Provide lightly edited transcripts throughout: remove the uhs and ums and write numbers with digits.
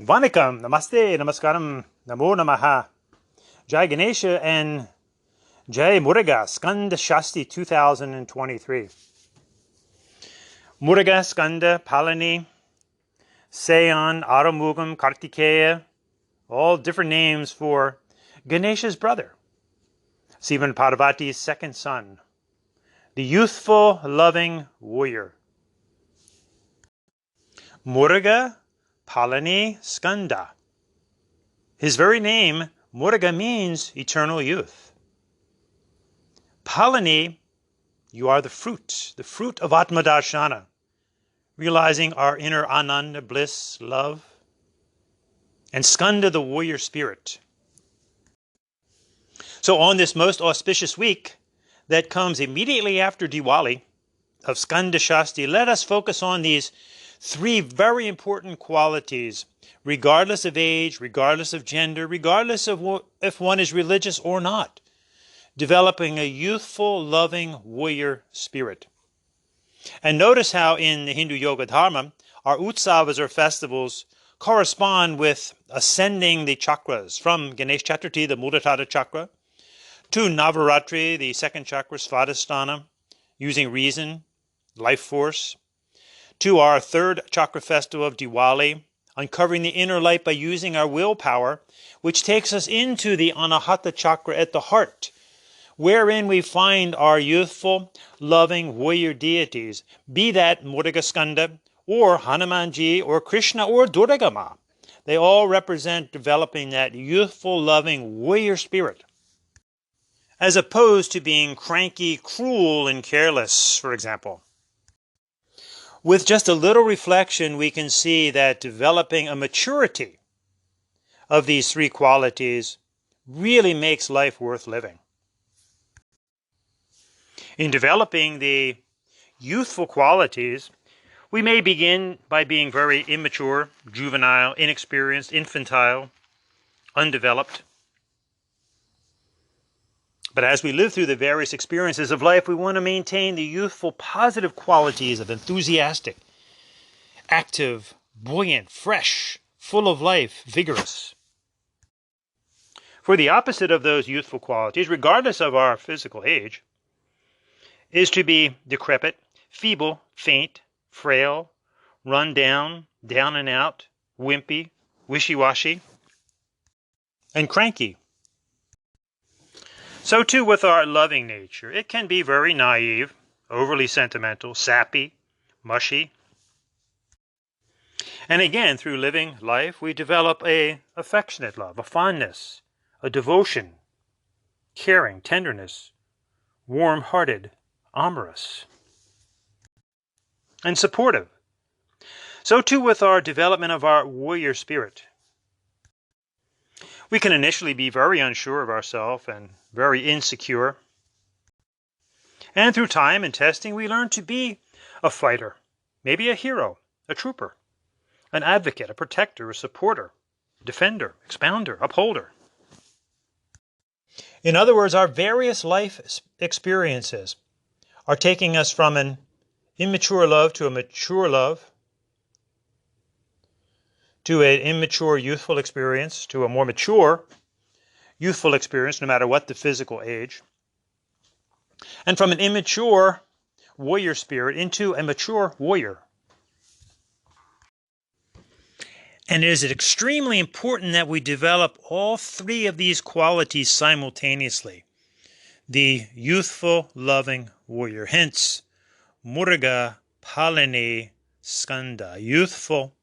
Vanakkam, Namaste, Namaskaram, Namo Namaha, Jai Ganesha and Jai Muruga, Skanda Shasti 2023. Muruga, Skanda, Palani, Sayan, Aramugam, Kartikeya, all different names for Ganesha's brother, Sivan Parvati's second son, the youthful, loving warrior. Muruga, Palani, Skanda. His very name, Muruga, means eternal youth. Palani, you are the fruit of Atmadarshana, realizing our inner Ananda, bliss, love. And Skanda, the warrior spirit. So on this most auspicious week that comes immediately after Diwali of Skanda Shasti, let us focus on these three very important qualities, regardless of age, regardless of gender, regardless of if one is religious or not, developing a youthful, loving warrior spirit. And notice how in the Hindu Yoga Dharma, our utsavas or festivals correspond with ascending the chakras from Ganesh Chaturthi, the Muladhara chakra, to Navaratri, the second chakra, Svadhisthana, using reason, life force, to our third chakra festival of Diwali, uncovering the inner light by using our willpower, which takes us into the Anahata chakra at the heart, wherein we find our youthful, loving warrior deities, be that Muruga Skanda, or Hanumanji, or Krishna, or Durga Ma. They all represent developing that youthful, loving warrior spirit, as opposed to being cranky, cruel, and careless, for example. With just a little reflection, we can see that developing a maturity of these three qualities really makes life worth living. In developing the youthful qualities, we may begin by being very immature, juvenile, inexperienced, infantile, undeveloped. But as we live through the various experiences of life, we want to maintain the youthful, positive qualities of enthusiastic, active, buoyant, fresh, full of life, vigorous. For the opposite of those youthful qualities, regardless of our physical age, is to be decrepit, feeble, faint, frail, run down, down and out, wimpy, wishy-washy, and cranky. So too with our loving nature. It can be very naive, overly sentimental, sappy, mushy. And again, through living life, we develop a affectionate love, a fondness, a devotion, caring, tenderness, warm-hearted, amorous, and supportive. So too with our development of our warrior spirit. We can initially be very unsure of ourselves and very insecure. And through time and testing, we learn to be a fighter, maybe a hero, a trooper, an advocate, a protector, a supporter, defender, expounder, upholder. In other words, our various life experiences are taking us from an immature love to a mature love, to an immature youthful experience, to a more mature youthful experience, no matter what the physical age, and from an immature warrior spirit into a mature warrior. And it is extremely important that we develop all three of these qualities simultaneously. The youthful, loving warrior. Hence, Muruga, Palani, Skanda, youthful,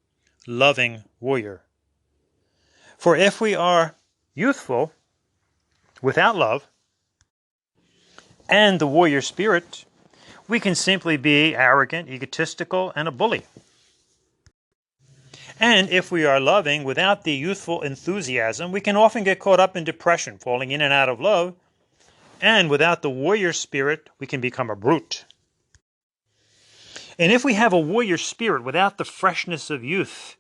loving warrior. For if we are youthful without love and the warrior spirit, we can simply be arrogant, egotistical, and a bully. And if we are loving without the youthful enthusiasm, we can often get caught up in depression, falling in and out of love. And without the warrior spirit, we can become a brute. And if we have a warrior spirit without the freshness of youth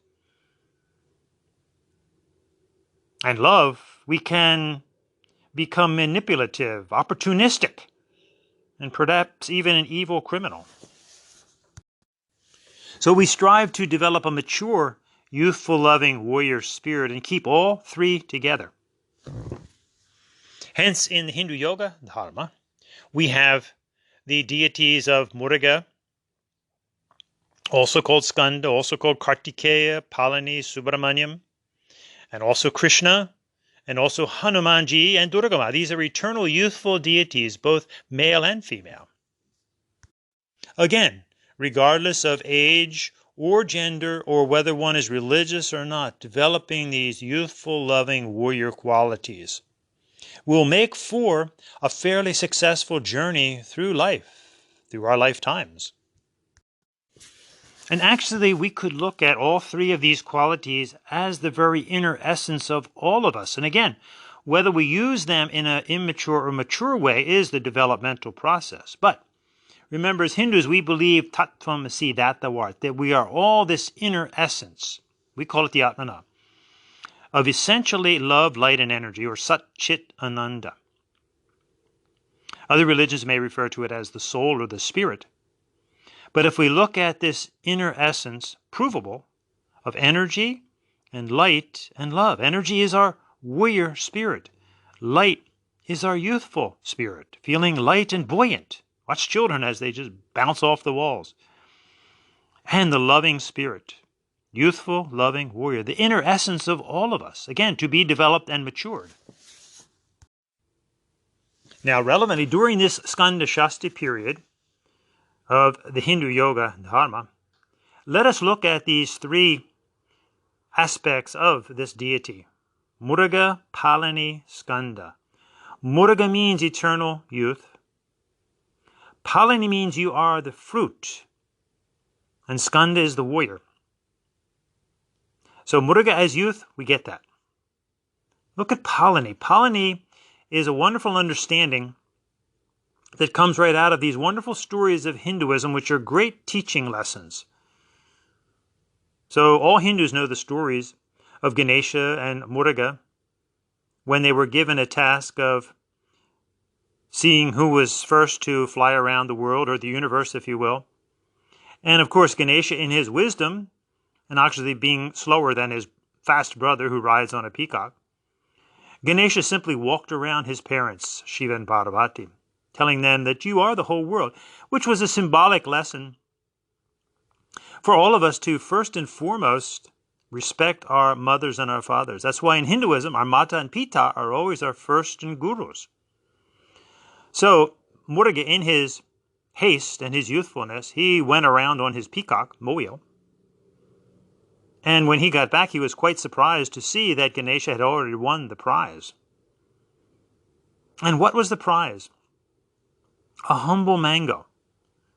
and love, we can become manipulative, opportunistic, and perhaps even an evil criminal. So we strive to develop a mature youthful, loving warrior spirit, and keep all three together. Hence, in the Hindu yoga dharma, we have the deities of Muruga, also called Skanda, also called Kartikeya, Palani, Subramanyam, and also Krishna, and also Hanumanji and Durga. These are eternal youthful deities, both male and female. Again, regardless of age or gender or whether one is religious or not, developing these youthful, loving warrior qualities will make for a fairly successful journey through life, through our lifetimes. And actually, we could look at all three of these qualities as the very inner essence of all of us. And again, whether we use them in an immature or mature way is the developmental process. But remember, as Hindus, we believe tattvamasi dattavart, that we are all this inner essence. We call it the Atmana, of essentially love, light, and energy, or Sat Chit Ananda. Other religions may refer to it as the soul or the spirit. But if we look at this inner essence, provable, of energy and light and love. Energy is our warrior spirit. Light is our youthful spirit, feeling light and buoyant. Watch children as they just bounce off the walls. And the loving spirit, youthful, loving warrior, the inner essence of all of us, again, to be developed and matured. Now, relevantly, during this Skanda Shasti period of the Hindu yoga dharma, let us look at these three aspects of this deity. Muruga, Palani, Skanda. Muruga means eternal youth. Palani means you are the fruit. And Skanda is the warrior. So Muruga as youth, we get that. Look at Palani. Palani is a wonderful understanding that comes right out of these wonderful stories of Hinduism, which are great teaching lessons. So all Hindus know the stories of Ganesha and Muruga when they were given a task of seeing who was first to fly around the world, or the universe, if you will. And of course, Ganesha, in his wisdom, and actually being slower than his fast brother who rides on a peacock, Ganesha simply walked around his parents, Shiva and Parvati, telling them that you are the whole world, which was a symbolic lesson for all of us to first and foremost respect our mothers and our fathers. That's why in Hinduism, our Mata and Pita are always our first and gurus. So Muruga, in his haste and his youthfulness, he went around on his peacock, mobile. And when he got back, he was quite surprised to see that Ganesha had already won the prize. And what was the prize? A humble mango.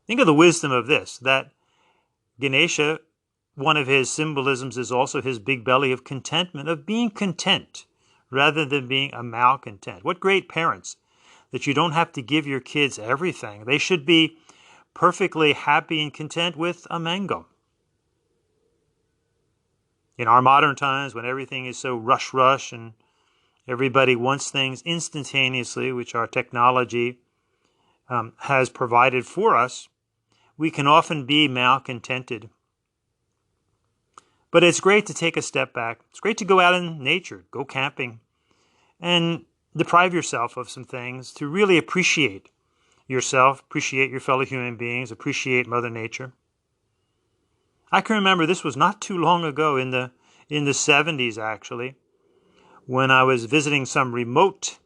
Think of the wisdom of this, that Ganesha, one of his symbolisms is also his big belly of contentment, of being content rather than being a malcontent. What great parents, that you don't have to give your kids everything. They should be perfectly happy and content with a mango. In our modern times, when everything is so rush and everybody wants things instantaneously, which our technology has provided for us, we can often be malcontented. But it's great to take a step back. It's great to go out in nature, go camping, and deprive yourself of some things to really appreciate yourself, appreciate your fellow human beings, appreciate Mother Nature. I can remember this was not too long ago, in the 70s actually, when I was visiting some remote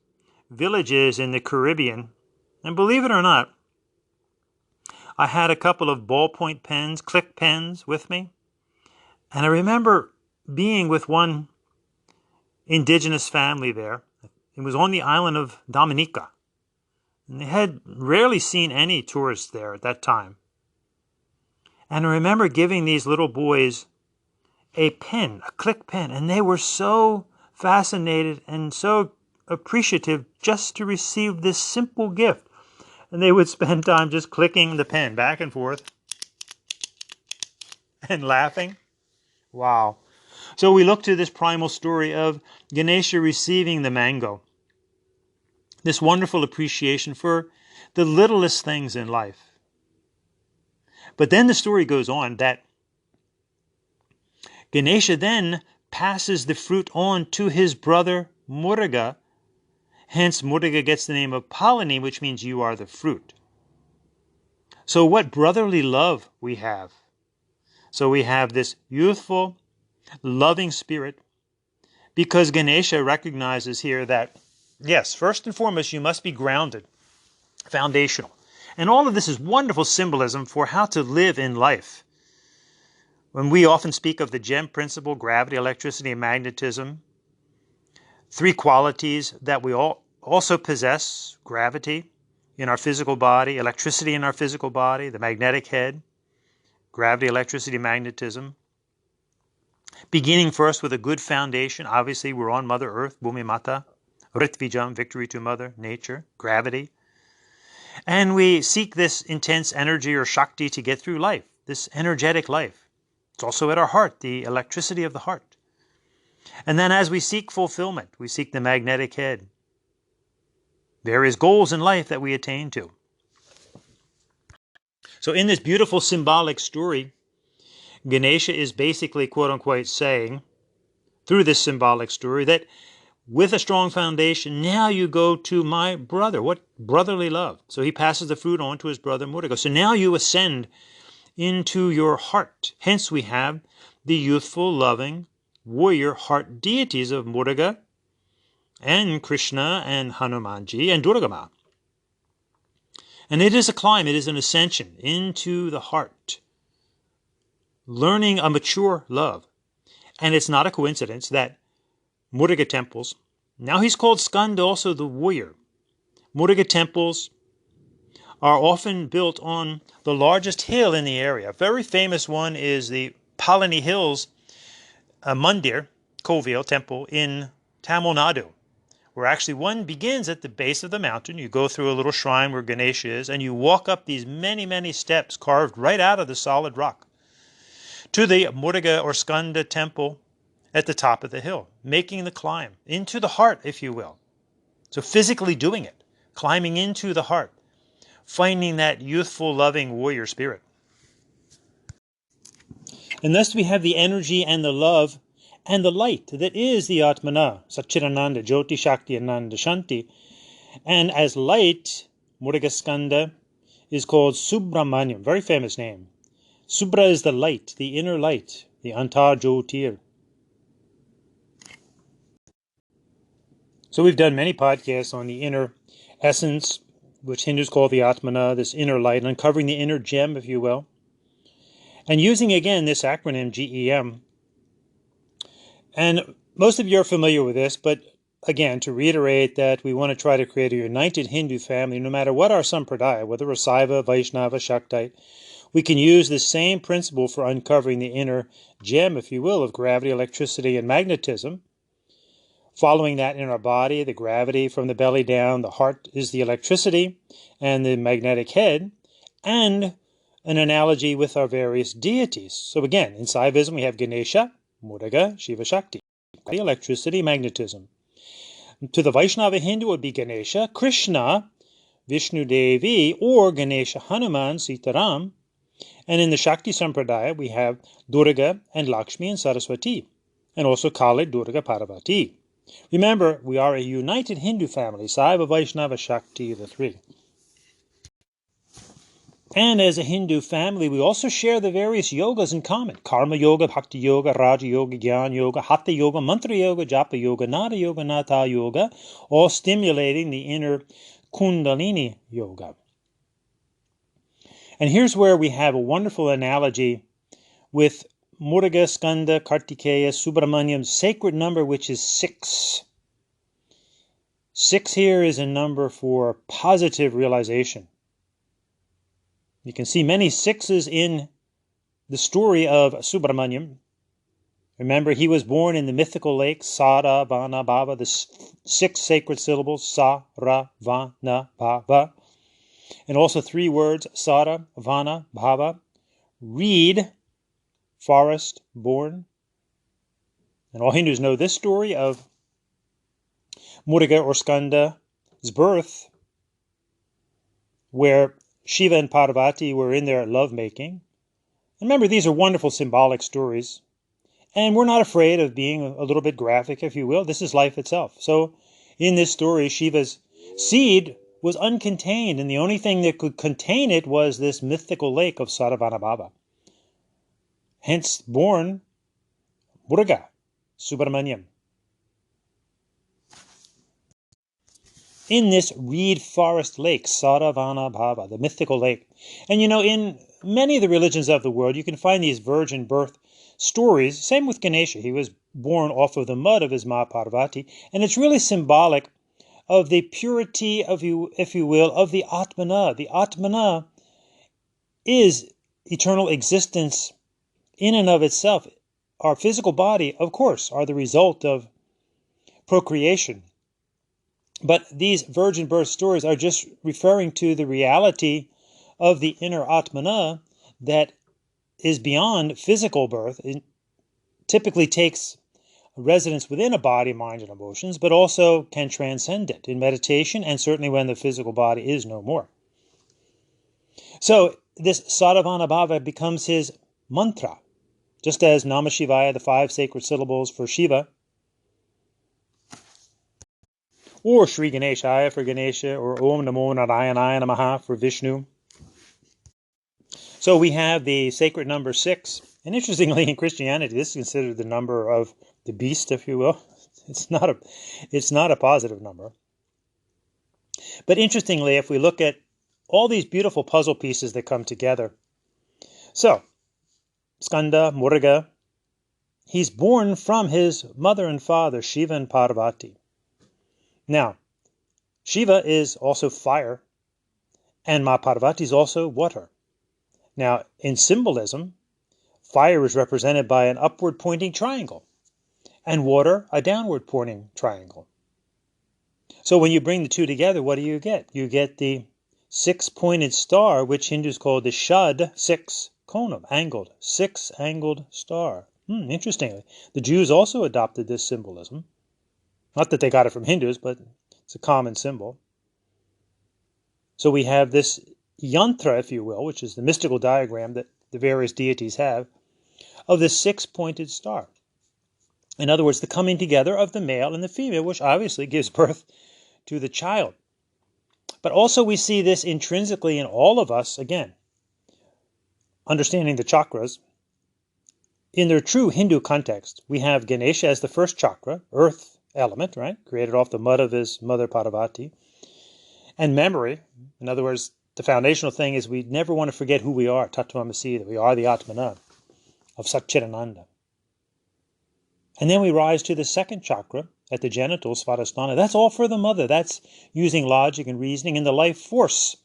villages in the Caribbean. And believe it or not, I had a couple of ballpoint pens, click pens with me. And I remember being with one indigenous family there. It was on the island of Dominica. And they had rarely seen any tourists there at that time. And I remember giving these little boys a pen, a click pen, and they were so fascinated and so appreciative just to receive this simple gift. And they would spend time just clicking the pen back and forth and laughing. Wow. So we look to this primal story of Ganesha receiving the mango. This wonderful appreciation for the littlest things in life. But then the story goes on that Ganesha then passes the fruit on to his brother Muruga. Hence, Muruga gets the name of Palani, which means you are the fruit. So what brotherly love we have. So we have this youthful, loving spirit, because Ganesha recognizes here that, yes, first and foremost, you must be grounded, foundational. And all of this is wonderful symbolism for how to live in life. When we often speak of the gem principle, gravity, electricity, and magnetism, three qualities that we all also possess: gravity in our physical body, electricity in our physical body, the magnetic head, gravity, electricity, magnetism. Beginning first with a good foundation. Obviously, we're on Mother Earth, Bhumi Mata, Ritvijam, victory to Mother, nature, gravity. And we seek this intense energy or Shakti to get through life, this energetic life. It's also at our heart, the electricity of the heart. And then as we seek fulfillment, we seek the magnetic head. Various goals in life that we attain to. So in this beautiful symbolic story, Ganesha is basically, quote-unquote, saying, through this symbolic story, that with a strong foundation, now you go to my brother. What brotherly love. So he passes the fruit on to his brother Muruga. So now you ascend into your heart. Hence we have the youthful, loving, warrior heart deities of Muruga and Krishna and Hanumanji and Durgama. And it is a climb, it is an ascension into the heart, learning a mature love. And it's not a coincidence that Muruga temples, now he's called Skanda, also the warrior. Muruga temples are often built on the largest hill in the area. A very famous one is the Palani Hills Mandir, Kovil temple in Tamil Nadu, where actually one begins at the base of the mountain. You go through a little shrine where Ganesha is, and you walk up these many, many steps carved right out of the solid rock to the Muruga or Skanda temple at the top of the hill, making the climb into the heart, if you will. So physically doing it, climbing into the heart, finding that youthful, loving warrior spirit. And thus we have the energy and the love and the light that is the Atmana, Satchidananda, Jyoti, Shakti, Ananda, Shanti. And as light, Muruga Skanda is called Subramanyam, very famous name. Subra is the light, the inner light, the Anta Jyotir. So we've done many podcasts on the inner essence, which Hindus call the Atmana, this inner light, uncovering the inner gem, if you will. And using, again, this acronym, GEM. And most of you are familiar with this, but again, to reiterate that we want to try to create a united Hindu family, no matter what our sampradaya, whether we're Saiva, Vaishnava, Shaktite, we can use the same principle for uncovering the inner gem, if you will, of gravity, electricity, and magnetism. Following that in our body, the gravity from the belly down, the heart is the electricity, and the magnetic head, and an analogy with our various deities. So again, in Saivism we have Ganesha, Muruga, Shiva, Shakti, electricity, magnetism. To the Vaishnava Hindu, it would be Ganesha, Krishna, Vishnu Devi, or Ganesha Hanuman, Sitaram. And in the Shakti Sampradaya, we have Durga and Lakshmi and Saraswati, and also Kali, Durga, Parvati. Remember, we are a united Hindu family, Saiva, Vaishnava, Shakti, the three. And as a Hindu family, we also share the various yogas in common. Karma Yoga, Bhakti Yoga, Raja Yoga, Gyan Yoga, Hatha Yoga, Mantra Yoga, Japa Yoga, Nada Yoga, Natha Yoga, all stimulating the inner Kundalini Yoga. And here's where we have a wonderful analogy with Muruga, Skanda, Kartikeya, Subramanyam's sacred number, which is 6. 6 here is a number for positive realization. You can see many 6s in the story of Subramanyam. Remember, he was born in the mythical lake, Sada, Vana, Bhava, the 6 sacred syllables, Sa, Ra, Vana, Bhava. And also 3 words, Sada, Vana, Bhava. Reed, forest, born. And all Hindus know this story of Muruga or Skanda's birth, where Shiva and Parvati were in their lovemaking. And remember, these are wonderful symbolic stories. And we're not afraid of being a little bit graphic, if you will. This is life itself. So in this story, Shiva's seed was uncontained, and the only thing that could contain it was this mythical lake of Saravanabhava. Hence born Muruga, Subramaniam. In this reed forest lake, Saravanabhava, the mythical lake. And in many of the religions of the world, you can find these virgin birth stories. Same with Ganesha. He was born off of the mud of his Ma Parvati. And it's really symbolic of the purity, if you will, of the Atmana. The Atmana is eternal existence in and of itself. Our physical body, of course, are the result of procreation. But these virgin birth stories are just referring to the reality of the inner Atmana that is beyond physical birth. It typically takes residence within a body, mind, and emotions, but also can transcend it in meditation and certainly when the physical body is no more. So this Saravanabhava becomes his mantra, just as Namah Shivaya, the 5 sacred syllables for Shiva, or Sri Ganeshaya for Ganesha, or Om Namo Narayanaya Namaha for Vishnu. So we have the sacred number 6. And interestingly, in Christianity, this is considered the number of the beast, if you will. It's not a positive number. But interestingly, if we look at all these beautiful puzzle pieces that come together. So, Skanda, Muruga, he's born from his mother and father, Shiva and Parvati. Now, Shiva is also fire, and Ma Parvati is also water. Now, in symbolism, fire is represented by an upward pointing triangle, and water a downward pointing triangle. So when you bring the two together, what do you get? You get the 6-pointed star, which Hindus call the Shad 6 Konam, angled, 6-angled star. Interestingly, the Jews also adopted this symbolism. Not that they got it from Hindus, but it's a common symbol. So we have this yantra, if you will, which is the mystical diagram that the various deities have, of this 6-pointed star. In other words, the coming together of the male and the female, which obviously gives birth to the child. But also we see this intrinsically in all of us, again, understanding the chakras. In their true Hindu context, we have Ganesha as the first chakra, earth element, right? Created off the mud of his mother Parvati. And memory, in other words, the foundational thing is we never want to forget who we are, Tattvamasi, that we are the Atmana of Satchidananda. And then we rise to the second chakra at the genitals, Svadhisthana. That's all for the mother. That's using logic and reasoning and the life force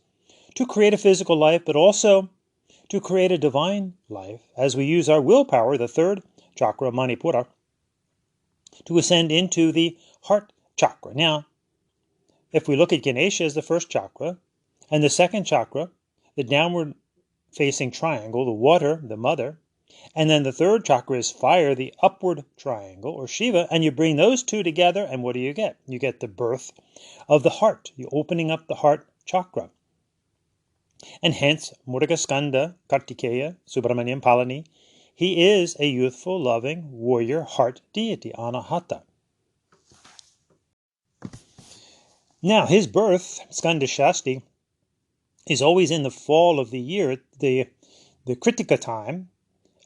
to create a physical life, but also to create a divine life as we use our willpower, the third chakra, Manipura, to ascend into the heart chakra. Now, if we look at Ganesha as the first chakra, and the second chakra, the downward facing triangle, the water, the mother, and then the third chakra is fire, the upward triangle, or Shiva, and you bring those two together, and what do you get? You get the birth of the heart. You're opening up the heart chakra. And hence, Muruga, Skanda, Kartikeya, Subramaniam, Palani, he is a youthful, loving, warrior heart deity, Anahata. Now, his birth, Skanda Shasti, is always in the fall of the year, the Kritika time.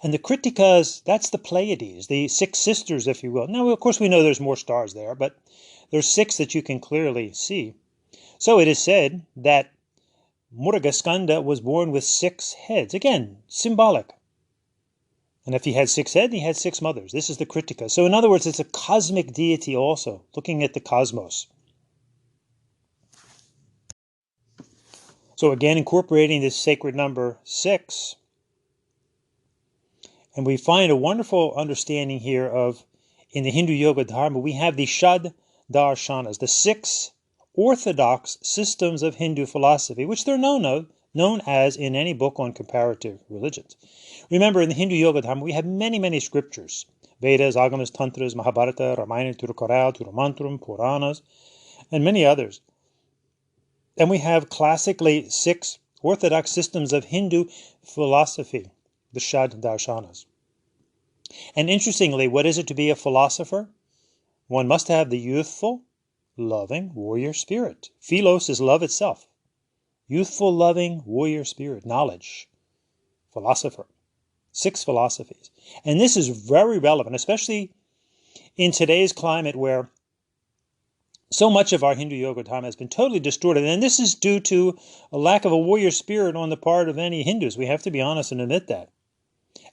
And the Kritikas, that's the Pleiades, the 6 sisters, if you will. Now, of course, we know there's more stars there, but there's 6 that you can clearly see. So it is said that Muruga Skanda was born with 6 heads. Again, symbolic. And if he had 6 heads, he had 6 mothers. This is the Kritika. So in other words, it's a cosmic deity also, looking at the cosmos. So again, incorporating this sacred number 6, and we find a wonderful understanding here of, in the Hindu Yoga Dharma, we have the Shad Darshanas, the 6 orthodox systems of Hindu philosophy, which they're known as in any book on comparative religions. Remember, in the Hindu Yoga Dharma, we have many, many scriptures. Vedas, Agamas, Tantras, Mahabharata, Ramayana, Tirukural, Tirumantram, Puranas, and many others. And we have classically 6 orthodox systems of Hindu philosophy, the Shad Darshanas. And interestingly, what is it to be a philosopher? One must have the youthful, loving, warrior spirit. Philos is love itself. Youthful, loving, warrior spirit, knowledge, philosopher. 6 philosophies. And this is very relevant, especially in today's climate where so much of our Hindu yoga dharma has been totally distorted. And this is due to a lack of a warrior spirit on the part of many Hindus. We have to be honest and admit that.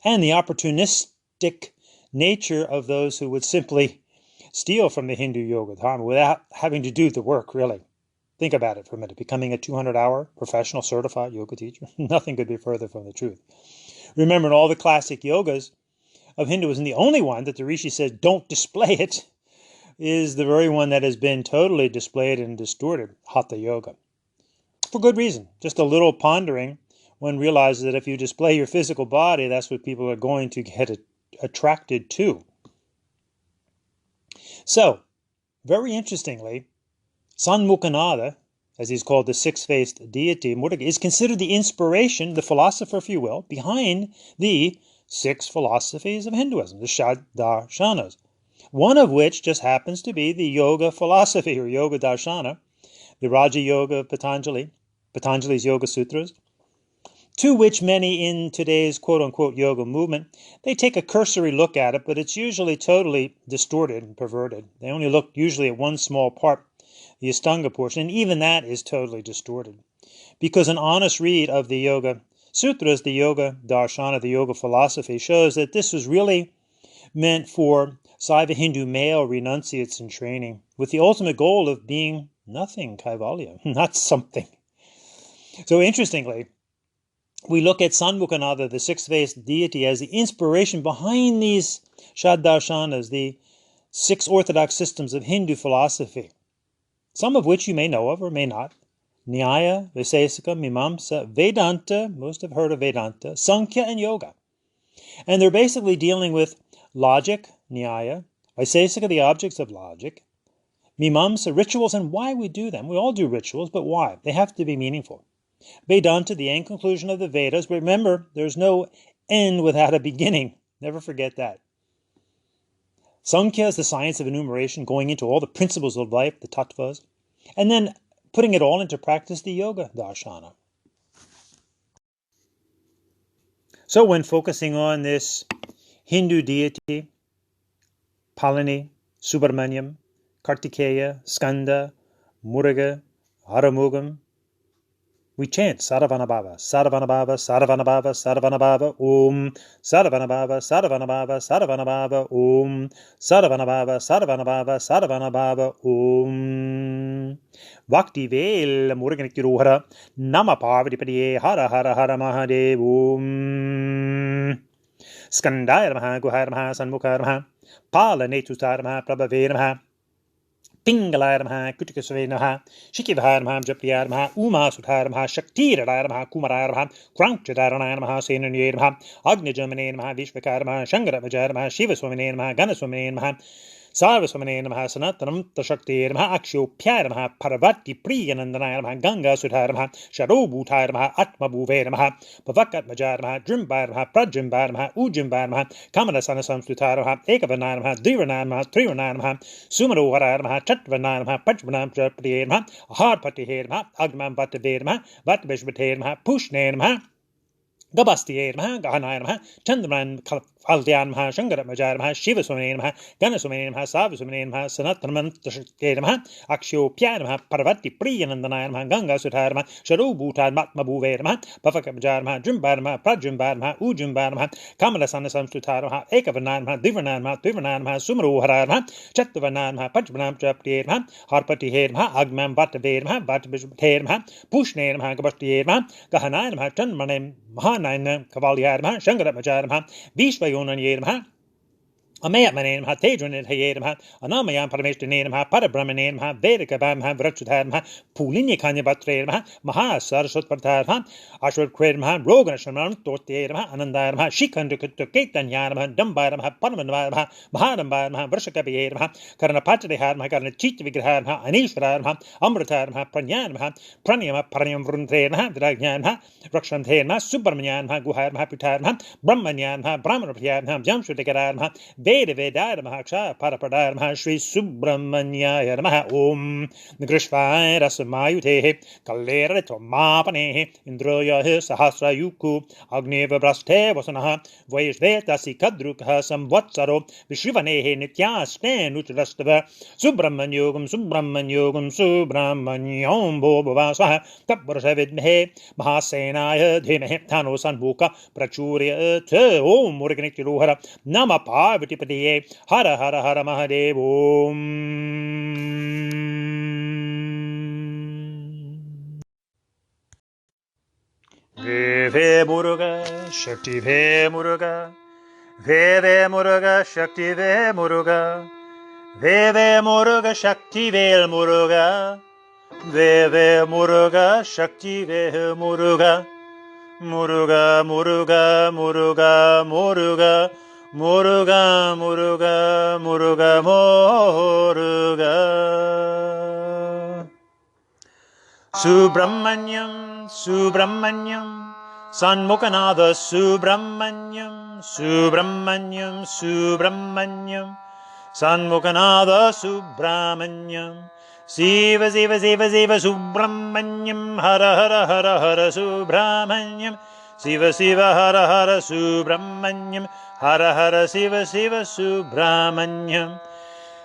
And the opportunistic nature of those who would simply steal from the Hindu yoga dharma without having to do the work, really. Think about it for a minute. Becoming a 200-hour professional certified yoga teacher. Nothing could be further from the truth. Remember, in all the classic yogas of Hinduism, the only one that the Rishi says don't display it is the very one that has been totally displayed and distorted, Hatha Yoga. For good reason. Just a little pondering, one realizes that if you display your physical body, that's what people are going to get attracted to. So, very interestingly, Sanmukhanada, as he's called, the 6-faced deity, Muruga, is considered the inspiration, the philosopher, if you will, behind the 6 philosophies of Hinduism, the Shadarshanas, one of which just happens to be the yoga philosophy, or yoga darshana, the Raja Yoga of Patanjali, Patanjali's Yoga Sutras, to which many in today's quote-unquote yoga movement, they take a cursory look at it, but it's usually totally distorted and perverted. They only look usually at one small part, the Ashtanga portion, and even that is totally distorted. Because an honest read of the Yoga Sutras, the Yoga Darshana, the Yoga philosophy, shows that this was really meant for Saiva Hindu male renunciates in training, with the ultimate goal of being nothing, Kaivalya, not something. So interestingly, we look at Sanmukhanada, the 6-faced deity, as the inspiration behind these Shadarshanas, the 6 orthodox systems of Hindu philosophy, some of which you may know of or may not. Nyaya, Vaisesika, Mimamsa, Vedanta, most have heard of Vedanta, Sankhya, and Yoga. And they're basically dealing with logic, Nyaya, Vaisesika, the objects of logic, Mimamsa, rituals, and why we do them. We all do rituals, but why? They have to be meaningful. Vedanta, the end conclusion of the Vedas. Remember, there's no end without a beginning. Never forget that. Sankhya is the science of enumeration, going into all the principles of life, the tattvas, and then putting it all into practice, the yoga darshana. So when focusing on this Hindu deity, Palani, Subramanyam, Kartikeya, Skanda, Muruga, Aramugam, we chant Saravanabhava, Saravanabhava, Saravanabhava, Saravanabhava, Om, Saravanabhava, Saravanabhava, Saravanabhava, Om, Saravanabhava, Saravanabhava, Saravanabhava, Om. Bhakti Vel Muruganitirohara, Nama Parvatipadiye, Hara Hara Hara Mahadev, Om. Skandaya Namaha, Guhaya Namaha, Sanmukha Namaha, Palanetuta Namaha, Prabhave Namaha, Pingalaya Namaha, Kutikasave Namaha, Shikivahaya Namaha, Japriya Namaha, Uma Sudhaya Namaha, Shaktira Namaha, Kumaraya Namaha, Krankchadarana Namaha, Senanya Namaha, Agnijamane Namaha, Vishvakara Namaha, Shangaravajaya Namaha, Shivaswamane Namaha, Ganaswamane Namaha, Sarvaswamane Namaha, Sanatanam Tashakti Namaha, Akshopya Namaha, Parvati Priyanandana Namaha, Ganga Sudhaya Namaha, Sharobhutaya Namaha, Atmabhuve Namaha, Pavakatmajaya Namaha, Drimbaya Namaha, Prajimbaya Namaha, Ujimbaya Namaha, Kamanasana Samstutaya Namaha, Ekavanaya Namaha, Divanaya Namaha, Trivanaya Namaha, Sumaroharaya Namaha, Chatvanaya Namaha, Pachmanam Japati Namaha, Harpati Namaha, Agman Vatave Namaha, Vatbishvate Namaha, Pushne Namaha, Gabasti Namaha, Gahanaya Namaha, Chandran Aldyan Namaha, Shangaramajaya Namaha, Shivaswamane Namaha, Ganaswamane Namaha, Savaswamane Namaha, Sanatanam Tashakti Namaha, Akshopya Namaha, Parvati Priyanandana Namaha, Ganga Sudhaya Namaha, Sharobhuta Matmabhuve Namaha, Pavakabhajaya Namaha, Drimbaya Namaha, Prajimbaya Namaha, Ujimbaya Namaha, Kamalasana Samstutaya Namaha, Ekavanaya Namaha, Divanaya Namaha, Divanaya Namaha, Sumaroharaya Namaha, Chatvanaya Namaha, Pachmanam Japati Namaha, Harpati Namaha, Agman Vatave Namaha, Vatbishvate Namaha, Pushne Namaha, Gabasti Namaha, Gahanaya Namaha, Chanmanem Mahanayana Kavalyaya Namaha, Shangaramajaya Namaha, Vishvayonan Namaha, Amayatmane Namaha, Tejran Haye Namaha, Anamayan Parameshwar Namaha, Parabrahmane Namaha, Vedaka Namaha, Vrachudha Namaha, Pulinya Kanya Batre Namaha, Maha Saraswat Partha Namaha, Ashwat Kred Namaha, Rogan Shamaran Torte Namaha, Ananda Namaha, Shikanduketanya Namaha, Damba Namaha, Panama Namaha, Mahadamba Namaha, Vrashakabi Namaha, Karanapatra Namaha, Karanachit Vigraha Namaha, Anishvara Namaha, Amrita Namaha, Pranyan Namaha, Pranyama Pranyam Vruntre Namaha, Dragyan Namaha, Rakshanthe Namaha, Subramanya Namaha, Guhar Namaha, Pitar Namaha, Brahmanya Namaha, Brahmana Priya Namaha, Jamshutikara Namaha, Veda Vedaya Namaha, Parapadaya Namaha, Shri Subramanyaya Namaha, Om Nigrishvaya Rasamayute, Kalera Tomapane, Indroya Sahasra Yuku, Agneva Braste Vasanaha, Vaishvetasi Kadruka, Samvatsaro, Vishivane, Nityaste, Nutrastava, Subramanyogam, Subramanyogam, Subramanyom Bobavaswaha, Taprasavidmehe, Mahasenaya, Dhimehe, Tano Sanbuka, Prachurya, Om Murganitiruhara, Nama Parvatipadiye, Hara Hara Hara Mahadev, Om. Ve Muruga, Shakti Ve Muruga, Ve Muruga, Shakti Ve Muruga, Ve Muruga, Shakti Ve Muruga, Ve Muruga, Shakti Ve Muruga, Muruga, Muruga, Muruga, Muruga, Muruga, Muruga, Muruga, Muruga. Subramanyam, Subramanyam, Sanmukhanatha, Subramanyam, Subramanyam, Subramanyam, Sanmukhanatha, Subramanyam, Siva, Siva, Siva, Siva, Subramanyam, Hara, Hara, Hara, Hara, Subramanyam, Siva, Siva, Hara, Hara, Subramanyam, Hara, Hara, Siva, Siva, Subramanyam,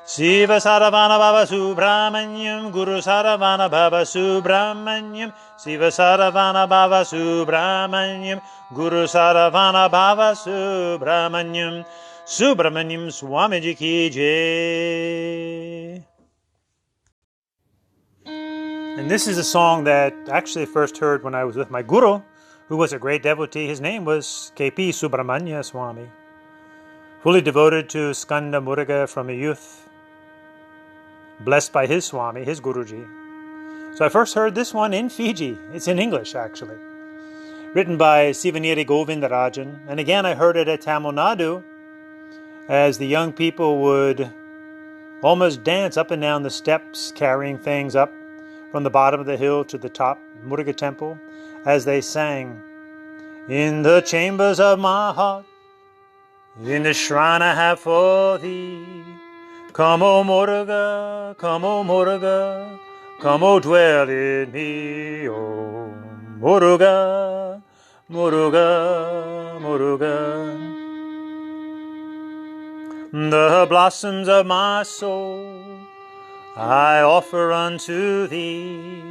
Siva Saravana Baba Subramanyam, Guru Saravana Baba Subramanyam, Siva Saravana Baba Subramanyam, Guru Saravana Baba Subramanyam, Subramanyam Swamiji Ki Jai. And this is a song that I actually first heard when I was with my Guru, who was a great devotee. His name was K.P. Subramanya Swami, fully devoted to Skanda Muruga from a youth, blessed by his Swami, his Guruji. So I first heard this one in Fiji. It's in English, actually. Written by Sivaniri Govindarajan. And again, I heard it at Tamil Nadu as the young people would almost dance up and down the steps, carrying things up from the bottom of the hill to the top Muruga temple, as they sang, "In the chambers of my heart, in the shrine I have for thee, come, O Muruga, come, O Muruga, come, O dwell in me, O Muruga, Muruga, Muruga. The blossoms of my soul I offer unto thee,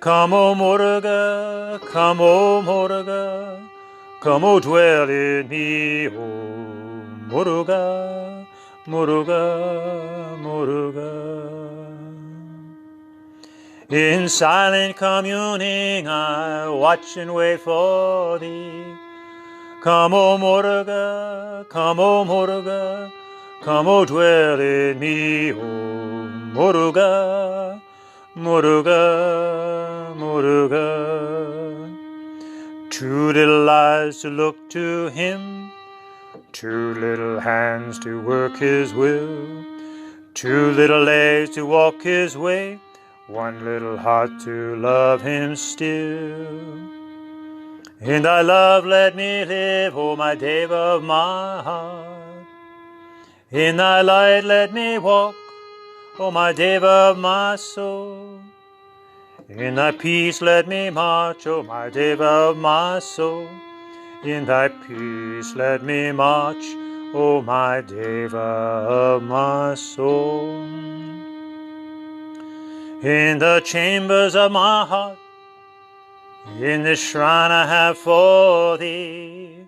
come, O Muruga, come, O Muruga, come, O dwell in me, O Muruga, Muruga, Muruga. In silent communing I watch and wait for thee, come, O Muruga, come, O Muruga, come, O dwell in me, O Muruga, Muruga, Muruga. Two little eyes to look to him, two little hands to work his will, two little legs to walk his way, one little heart to love him still. In thy love let me live, O my Deva of my heart. In thy light let me walk, O my Deva of my soul. In thy peace let me march, O my Deva of my soul. In thy peace let me march, O my Deva of my soul. In the chambers of my heart, in this shrine I have for thee,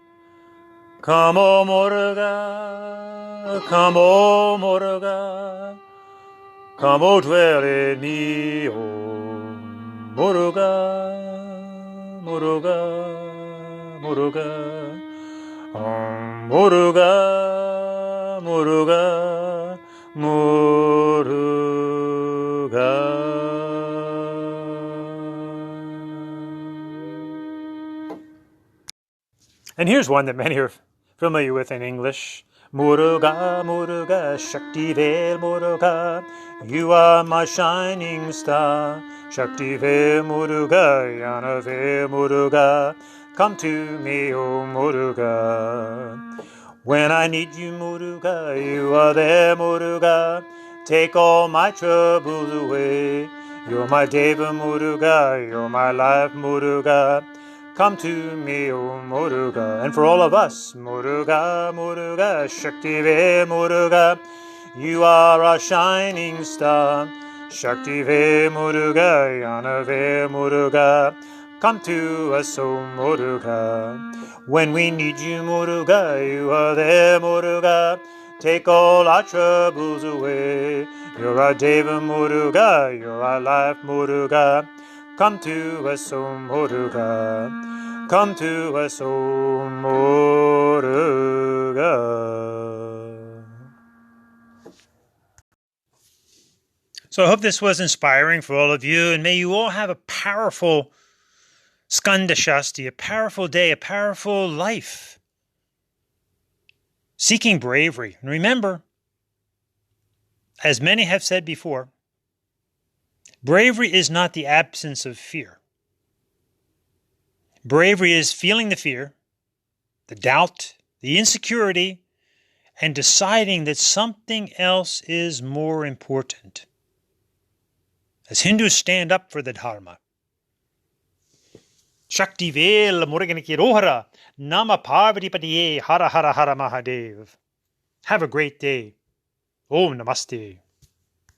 come, O Muruga, come, O Muruga, come, O dwell in me, O Muruga, Muruga, Muruga, Muruga, Muruga, Muruga. And here's one that many are familiar with in English. Muruga, Muruga, Shakti Vel Muruga, you are my shining star. Shakti Vel Muruga, Yana Vel Muruga, come to me, O Muruga. When I need you, Muruga, you are there, Muruga. Take all my troubles away. You're my Deva, Muruga, you're my life, Muruga. Come to me, O Muruga. And for all of us, Muruga, Muruga, Shakti Ve Muruga, you are our shining star. Shakti Ve Muruga, Yana Ve Muruga, come to us, O Muruga. When we need you, Muruga, you are there, Muruga. Take all our troubles away. You're our Deva, Muruga, you're our life, Muruga. Come to us, O Muruga. Come to us, O Muruga. So I hope this was inspiring for all of you, and may you all have a powerful Skanda Shasti, a powerful day, a powerful life. Seeking bravery. And remember, as many have said before, bravery is not the absence of fear. Bravery is feeling the fear, the doubt, the insecurity, and deciding that something else is more important. As Hindus stand up for the Dharma. Shakti Vel Muruganiki Rohara, Nama Parvati Patiye, Hara Hara Hara Mahadev. Have a great day. Om Namaste.